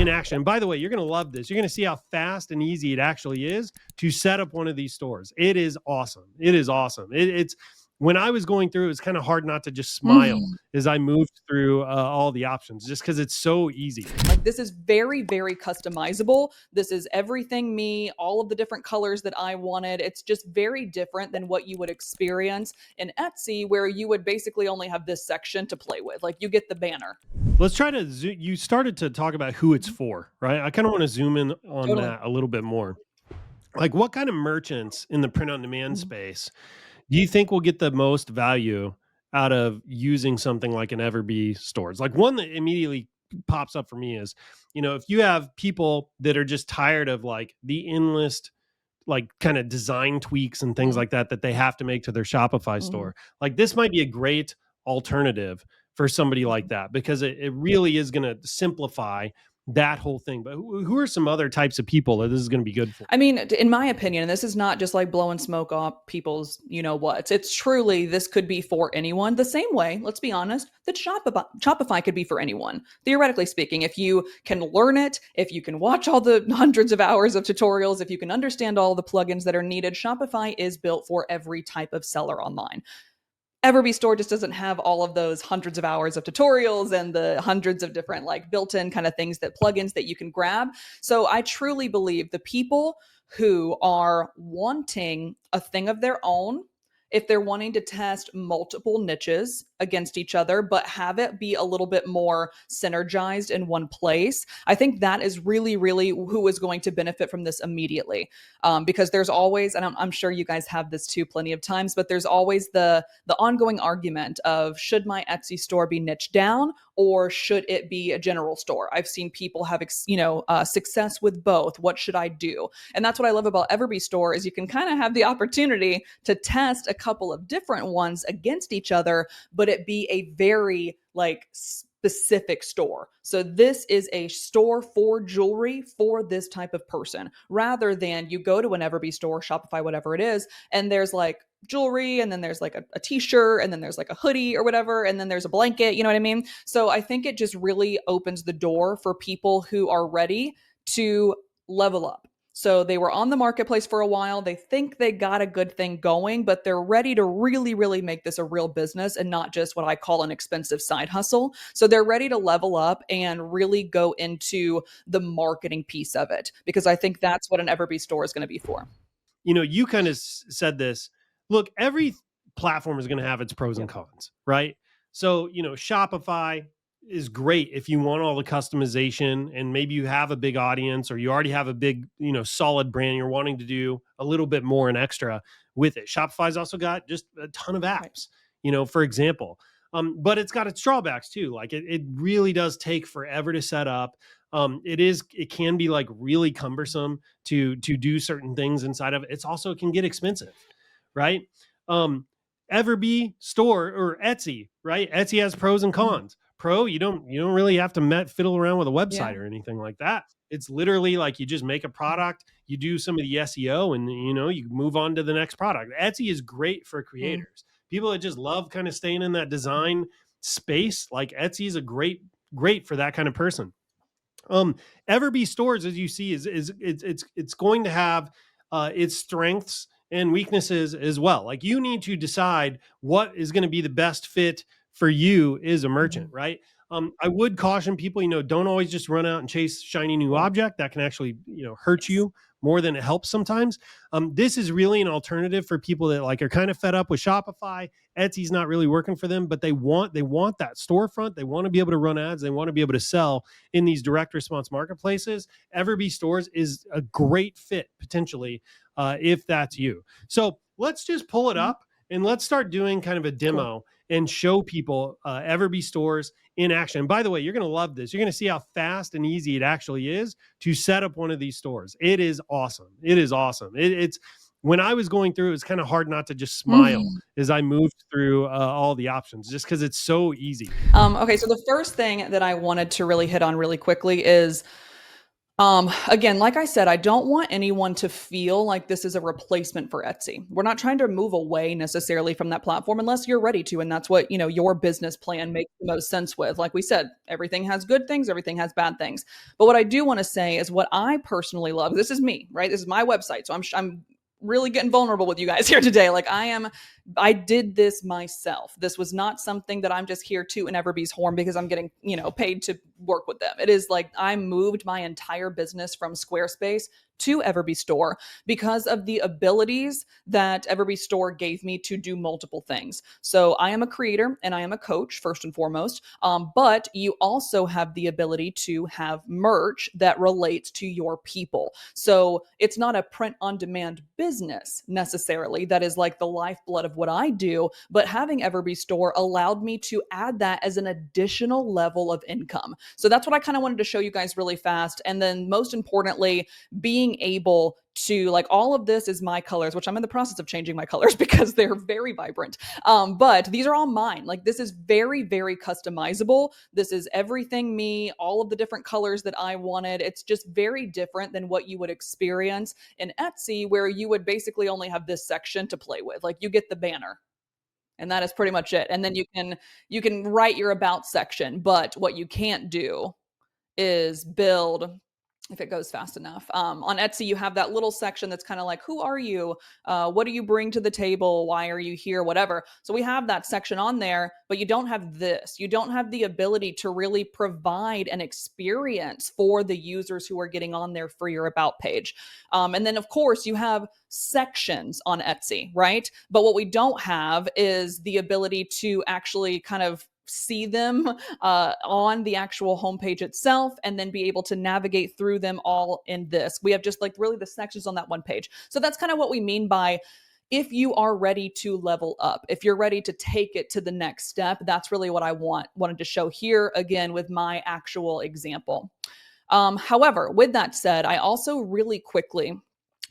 in action. By the way, you're going to love this. You're going to see how fast and easy it actually is to set up one of these stores. It is awesome. It is awesome. It's when I was going through, it was kind of hard not to just smile as I moved through all the options, just because it's so easy. Like, this is very, very customizable. This is everything me, all of the different colors that I wanted. It's just very different than what you would experience in Etsy, where you would basically only have this section to play with. Like, you get the banner. Let's try to you started to talk about who it's for, right? I kind of want to zoom in on that a little bit more. Like, what kind of merchants in the print on demand space do you think will get the most value out of using something like an Everbee stores? Like, one that immediately pops up for me is, if you have people that are just tired of like the endless like kind of design tweaks and things like that they have to make to their Shopify store, like this might be a great alternative for somebody like that, because it really is going to simplify that whole thing. But who are some other types of people that this is going to be good for? I mean, in my opinion, and this is not just like blowing smoke off people's, what. It's truly, this could be for anyone. The same way, let's be honest, that Shopify could be for anyone. Theoretically speaking, if you can learn it, if you can watch all the hundreds of hours of tutorials, if you can understand all the plugins that are needed, Shopify is built for every type of seller online. Everbee store just doesn't have all of those hundreds of hours of tutorials and the hundreds of different like built-in kind of things, that plugins that you can grab. So I truly believe the people who are wanting a thing of their own, if they're wanting to test multiple niches against each other, but have it be a little bit more synergized in one place, I think that is really, really who is going to benefit from this immediately. Because there's always, and I'm sure you guys have this too plenty of times, but there's always the ongoing argument of, should my Etsy store be niched down or should it be a general store? I've seen people have success with both. What should I do? And that's what I love about Everbee store, is you can kind of have the opportunity to test a couple of different ones against each other, but it be a very like specific store. So this is a store for jewelry for this type of person, rather than you go to an Everbee store, Shopify, whatever it is, and there's like jewelry, and then there's like a t-shirt, and then there's like a hoodie or whatever, and then there's a blanket, you know what I mean? So I think it just really opens the door for people who are ready to level up. So they were on the marketplace for a while. They think they got a good thing going, but they're ready to really, really make this a real business and not just what I call an expensive side hustle. So they're ready to level up and really go into the marketing piece of it, because I think that's what an Everbee store is going to be for. You kind of said this. Look, every platform is going to have its pros and cons, right? So, Shopify is great if you want all the customization and maybe you have a big audience, or you already have a big, solid brand. You're wanting to do a little bit more and extra with it. Shopify's also got just a ton of apps, for example. But it's got its drawbacks too. Like it really does take forever to set up. It can be like really cumbersome to do certain things inside of it. It can get expensive, right? Everbee store or Etsy, right? Etsy has pros and cons. Pro, you don't really have to fiddle around with a website or anything like that. It's literally like you just make a product, you do some of the SEO, and you move on to the next product. Etsy is great for creators. People that just love kind of staying in that design space, like Etsy is a great for that kind of person. Everbee stores, as you see, is it's going to have its strengths and weaknesses as well. Like, you need to decide what is going to be the best fit for you as a merchant, right? I would caution people, don't always just run out and chase shiny new object. That can actually, hurt you more than it helps sometimes. This is really an alternative for people that like are kind of fed up with Shopify. Etsy's not really working for them, but they want that storefront. They want to be able to run ads. They want to be able to sell in these direct response marketplaces. Everbee stores is a great fit potentially if that's you. So let's just pull it up and let's start doing kind of a demo and show people Everbee stores in action. And by the way, you're going to love this. You're going to see how fast and easy it actually is to set up one of these stores. It is awesome. It is awesome. It's when I was going through, it was kind of hard not to just smile as I moved through all the options, just because it's so easy. Okay, so the first thing that I wanted to really hit on really quickly is Again, like I said, I don't want anyone to feel like this is a replacement for Etsy. We're not trying to move away necessarily from that platform unless you're ready to, and that's what, your business plan makes the most sense with. Like we said, everything has good things, everything has bad things. But what I do want to say is what I personally love. This is me, right? This is my website. So I'm really getting vulnerable with you guys here today. Like I did this myself. This was not something that I'm just here to an Everbee's horn because I'm getting, paid to work with them. It is like I moved my entire business from Squarespace to Everbee Store because of the abilities that Everbee Store gave me to do multiple things. So I am a creator and I am a coach first and foremost, but you also have the ability to have merch that relates to your people. So it's not a print on demand business necessarily that is like the lifeblood of what I do, but having Everbee Store allowed me to add that as an additional level of income. So that's what I kind of wanted to show you guys really fast. And then most importantly, being able to, like, all of this is my colors, which I'm in the process of changing my colors because they're very vibrant. But these are all mine. Like, this is very, very customizable. This is everything me, all of the different colors that I wanted. It's just very different than what you would experience in Etsy, where you would basically only have this section to play with. Like, you get the banner and that is pretty much it. And then you can write your about section, but what you can't do is build, if it goes fast enough. On Etsy, you have that little section that's kind of like, who are you? What do you bring to the table? Why are you here? Whatever. So we have that section on there, but you don't have this. You don't have the ability to really provide an experience for the users who are getting on there for your about page. And then, of course, you have sections on Etsy, right? But what we don't have is the ability to actually kind of see them on the actual homepage itself and then be able to navigate through them all in this. We have just like really the sections on that one page. So that's kind of what we mean by if you are ready to level up, if you're ready to take it to the next step. That's really what I wanted to show here again with my actual example. However, with that said, I also really quickly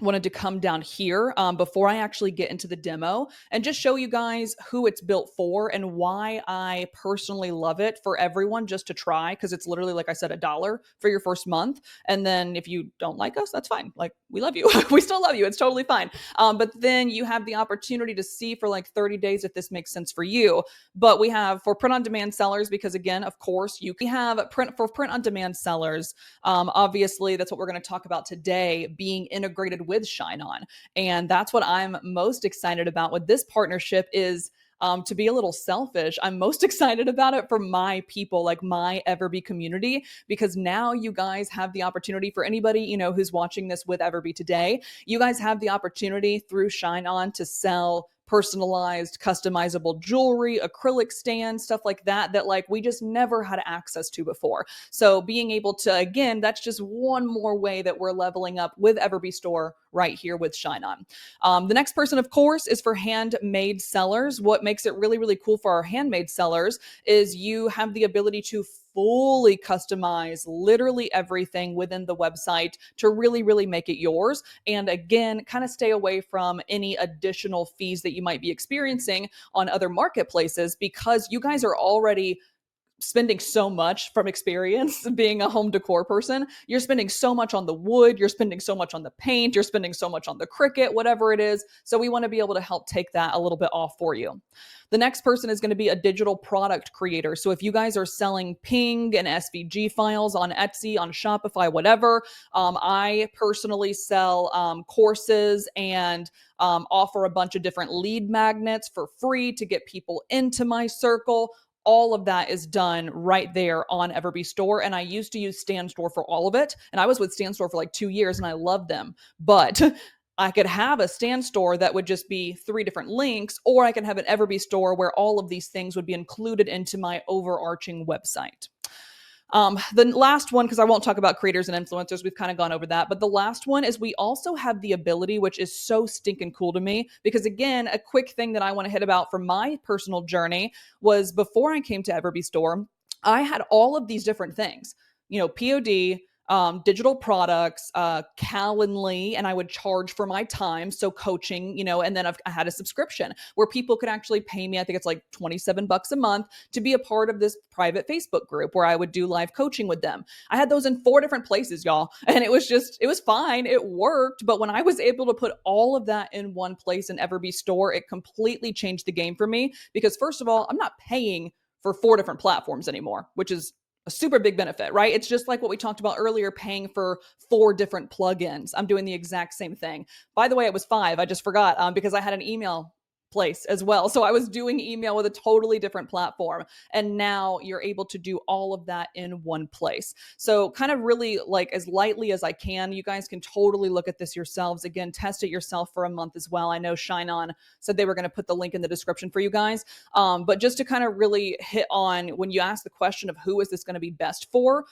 wanted to come down here before I actually get into the demo and just show you guys who it's built for and why I personally love it for everyone just to try, because it's literally, like I said, $1 for your first month. And then if you don't like us, that's fine. Like, we love you. We still love you. It's totally fine. But then you have the opportunity to see for like 30 days if this makes sense for you. But we have for print on demand sellers, because again, of course, we have print on demand sellers. Obviously, that's what we're going to talk about today, being integrated with ShineOn. And that's what I'm most excited about with this partnership is, to be a little selfish, I'm most excited about it for my people, like my Everbee community, because now you guys have the opportunity for anybody, who's watching this with Everbee today. You guys have the opportunity through ShineOn to sell personalized, customizable jewelry, acrylic stands, stuff like that, that like we just never had access to before. So being able to, again, that's just one more way that we're leveling up with Everbee Store right here with ShineOn. The next person, of course, is for handmade sellers. What makes it really, really cool for our handmade sellers is you have the ability to fully customize literally everything within the website to really, really make it yours. And again, kind of stay away from any additional fees that you might be experiencing on other marketplaces, because you guys are already spending so much from experience being a home decor person. You're spending so much on the wood, you're spending so much on the paint, you're spending so much on the Cricut, whatever it is. So we want to be able to help take that a little bit off for you. The next person is going to be a digital product creator. So if you guys are selling Ping and SVG files on Etsy, on Shopify, whatever, I personally sell courses and offer a bunch of different lead magnets for free to get people into my circle. All of that is done right there on Everbee Store. And I used to use Stan Store for all of it. And I was with Stan Store for like 2 years and I loved them. But I could have a Stan Store that would just be 3 different links, or I can have an Everbee Store where all of these things would be included into my overarching website. The last one, because I won't talk about creators and influencers, we've kind of gone over that. But the last one is we also have the ability, which is so stinking cool to me, because again, a quick thing that I want to hit about from my personal journey was before I came to Everbee Store, I had all of these different things, POD, digital products, Calendly, and I would charge for my time. So coaching, and then I had a subscription where people could actually pay me. I think it's like $27 a month to be a part of this private Facebook group where I would do live coaching with them. I had those in 4 different places, y'all. And it was fine. It worked. But when I was able to put all of that in one place in Everbee Store, it completely changed the game for me because, first of all, I'm not paying for 4 different platforms anymore, which is a super big benefit, right? It's just like what we talked about earlier, paying for 4 different plugins. I'm doing the exact same thing. By the way, it was 5. I just forgot because I had an email place as well. So I was doing email with a totally different platform. And now you're able to do all of that in one place. So kind of really like as lightly as I can, you guys can totally look at this yourselves. Again, test it yourself for a month as well. I know ShineOn said they were going to put the link in the description for you guys. But just to kind of really hit on when you ask the question of who is this going to be best for,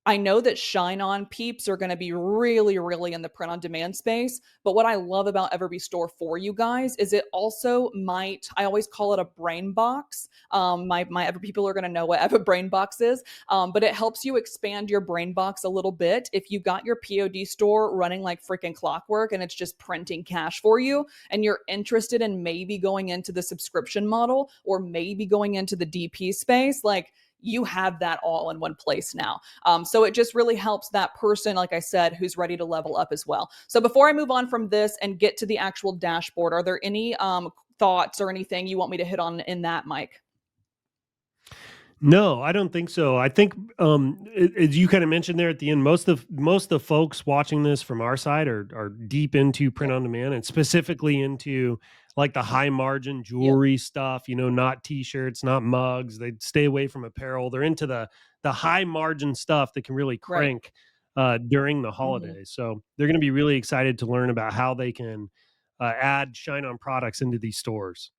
I know that ShineOn peeps are going to be really, really in the print on demand space. But what I love about Everbee Store for you guys is it also I always call it a brain box. My Ever people are going to know what a brain box is. But it helps you expand your brain box a little bit. If you got your POD store running like freaking clockwork and it's just printing cash for you and you're interested in maybe going into the subscription model or maybe going into the DP space, like you have that all in one place now. So it just really helps that person, like I said, who's ready to level up as well. So before I move on from this and get to the actual dashboard, are there any thoughts or anything you want me to hit on in that, Mike? No, I don't think so. I think, as you kind of mentioned there at the end, most of the folks watching this from our side are deep into print Yep. on demand and specifically into like the high margin Yep. jewelry stuff. Not t-shirts, not mugs. They stay away from apparel. They're into the high margin stuff that can really Right. crank during the Hmm. holidays. So they're going to be really excited to learn about how they can add Shine On products into these stores.